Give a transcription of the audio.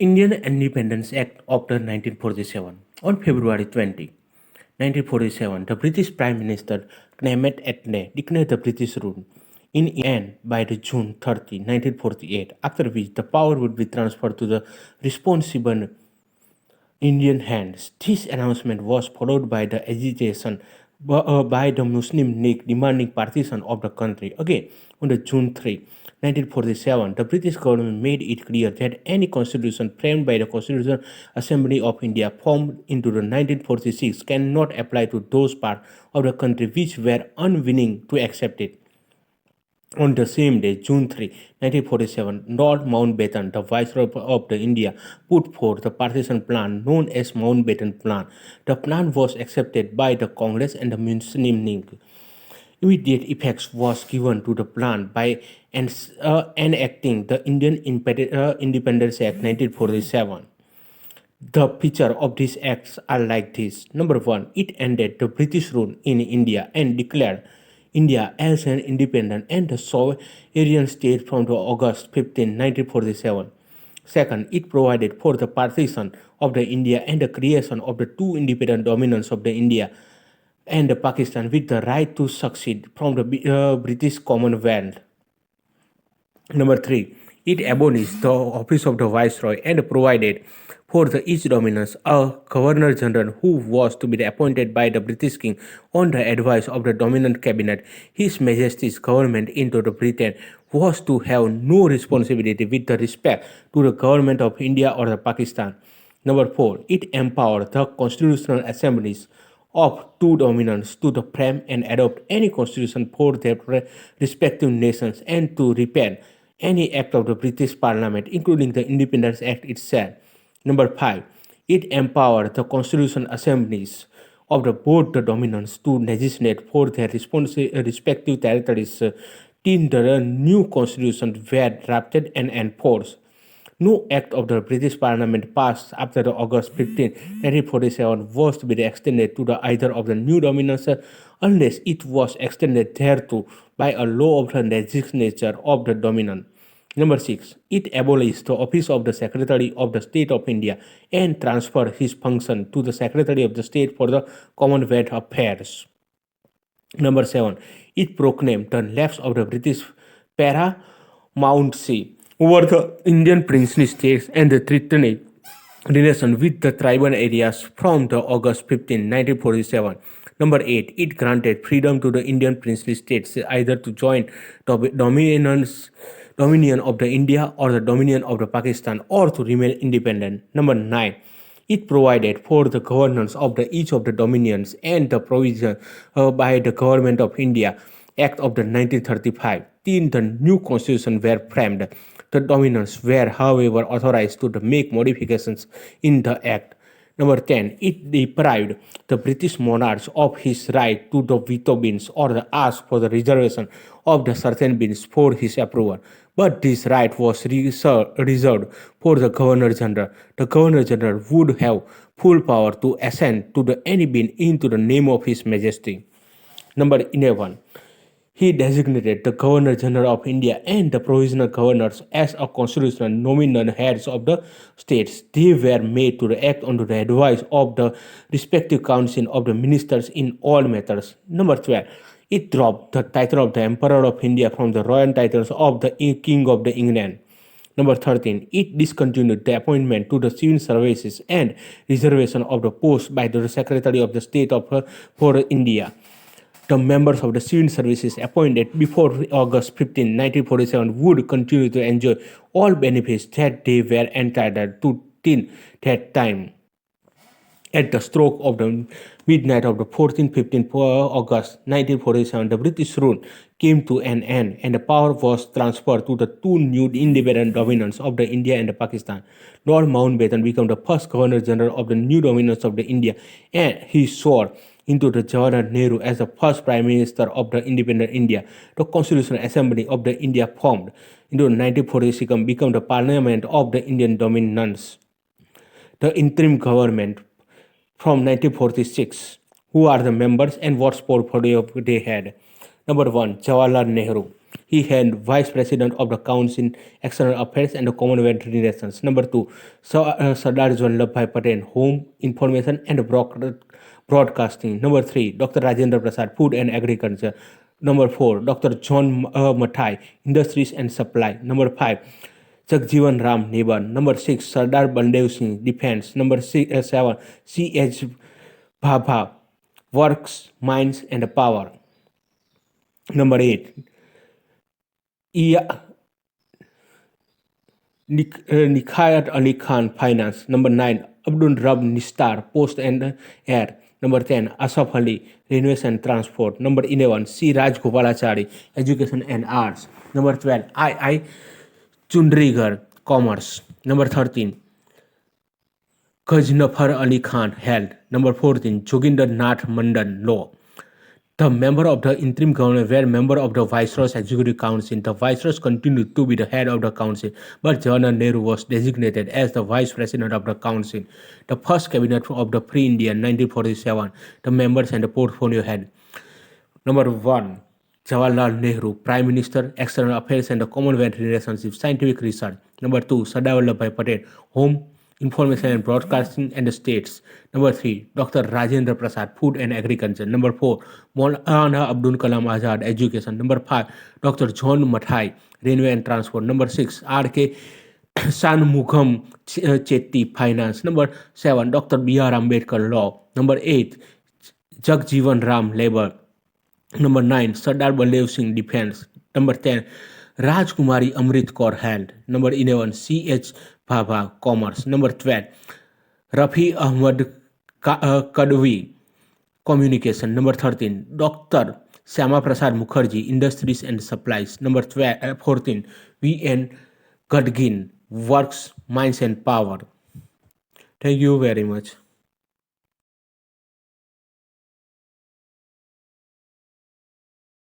Indian Independence Act of the 1947. On February 20, 1947, the British Prime Minister Clement Attlee declared the British rule in England by the June 30, 1948, after which the power would be transferred to the responsible Indian hands. This announcement was followed by the agitation by the Muslim League demanding partition of the country. Again, on the June 3, 1947, the British government made it clear that any constitution framed by the Constitutional Assembly of India formed into the 1946 cannot apply to those parts of the country which were unwilling to accept it. On the same day, June 3, 1947, Lord Mountbatten, the Viceroy of India, put forth the partition plan known as Mountbatten Plan. The plan was accepted by the Congress and the Muslim League. Immediate effects was given to the plan by enacting the Indian Independence Act 1947. The features of these acts are like this. Number one, it ended the British rule in India and declared India as an independent and a sovereign state from August 15, 1947. Second, it provided for the partition of the India and the creation of the two independent dominions of the India and the Pakistan with the right to succeed from the British Commonwealth. Number three, it abolished the office of the Viceroy and provided for the each dominance a Governor General who was to be appointed by the British King on the advice of the dominant cabinet. His Majesty's government into the Britain was to have no responsibility with respect to the government of India or the Pakistan. Number four, it empowered the constitutional assemblies of two dominions to the frame and adopt any constitution for their respective nations and to repeal any act of the British Parliament, including the Independence Act itself. Number five, it empowered the constitutional assemblies of both the dominions to legislate for their respective territories till the new constitution were drafted and enforced. No act of the British Parliament passed after August 15, 1947 was to be extended to either of the new dominions unless it was extended thereto by a law of the legislature of the dominion. Number six, it abolished the office of the Secretary of the State of India and transferred his function to the Secretary of the State for the Commonwealth Affairs. Number seven, it proclaimed the lapse of the British paramountcy over the Indian princely states and the threatening relation with the tribal areas from the August 15, 1947. Number 8. It granted freedom to the Indian princely states either to join the dominion of the India or the dominion of the Pakistan or to remain independent. Number 9. It provided for the governance of each of the dominions and the provision by the Government of India Act of the 1935 till the new constitution were framed. The dominions were, however, authorized to make modifications in the Act. Number 10. It deprived the British monarchs of his right to the veto bills or ask for the reservation of the certain bills for his approval. But this right was reserved for the Governor General. The Governor General would have full power to assent to any bill into the name of His Majesty. Number 11. He designated the Governor General of India and the Provisional Governors as a constitutional nominal heads of the states. They were made to act under the advice of the respective council of the ministers in all matters. Number 12. It dropped the title of the Emperor of India from the royal titles of the King of England. Number 13. It discontinued the appointment to the civil services and reservation of the post by the Secretary of the State for India. The members of the civil services appointed before August 15, 1947 would continue to enjoy all benefits that they were entitled to till that time. At the stroke of the midnight of the 14-15 August 1947, the British rule came to an end and the power was transferred to the two new independent dominions of the India and the Pakistan. Lord Mountbatten became the first Governor General of the new dominions of the India, and he swore into the Jawaharlal Nehru as the first Prime Minister of the independent India. The Constitutional Assembly of the India formed into 1946 became the Parliament of the Indian Dominions. The interim government from 1946, who are the members and what portfolio they had. Number 1. Jawaharlal Nehru. He held Vice President of the Council External Affairs and the Commonwealth Relations. Number 2, Sardar Vallabhbhai Patel, Home, Information and Broadcasting. Number 3, Dr. Rajendra Prasad, Food and Agriculture. Number 4, Dr. John Mathai, Industries and Supply. Number 5, Jagjivan Ram Neban. Number 6, Sardar Baldev Singh, Defense. Number 7, C.H. Bhabha, Works, Mines and Power. Number 8, Nikhayat Ali Khan, Finance. Number 9, Abdul Rab Nistar, Post and Air. Number 10, Asaf Ali, Railways and Transport. Number 11, C. Rajgopalachari, Education and Arts. Number 12, I. Chundrigar, Commerce. Number 13, Ghaznafar Ali Khan, Health. Number 14, Joginder Nath Mandan, Law. The member of the interim government were member of the Viceroy's Executive Council. The Viceroy continued to be the head of the council, but Jawaharlal Nehru was designated as the Vice President of the council. The first cabinet of the pre-Indian 1947, the members and the portfolio head. Number 1, Jawaharlal Nehru, Prime Minister, External Affairs and the Commonwealth Relationship, Scientific Research. Number 2, Sardar Vallabhbhai Patel, Home, Information and Broadcasting and the States. Number 3, Dr. Rajendra Prasad, Food and Agriculture. Number 4, Maulana Abdul Kalam Azad, Education. Number 5, Dr. John Mathai, Railway and Transport. Number 6, R.K. Shanmugam Chetty, Finance. Number 7, Dr. B.R. Ambedkar, Law. Number 8, Jagjivan Ram, Labor. Number 9, Sardar Baldev Singh, Defense. Number 10, Rajkumari Amrit Kaur, Health. Number 11, C.H. Bhabha, Commerce. Number 12, Rafi Ahmad Kadwi, Communication. Number 13, Dr. Syama Prasad Mukherjee, Industries and Supplies. Number 14, V.N. Gadgin, Works, Mines and Power. Thank you very much.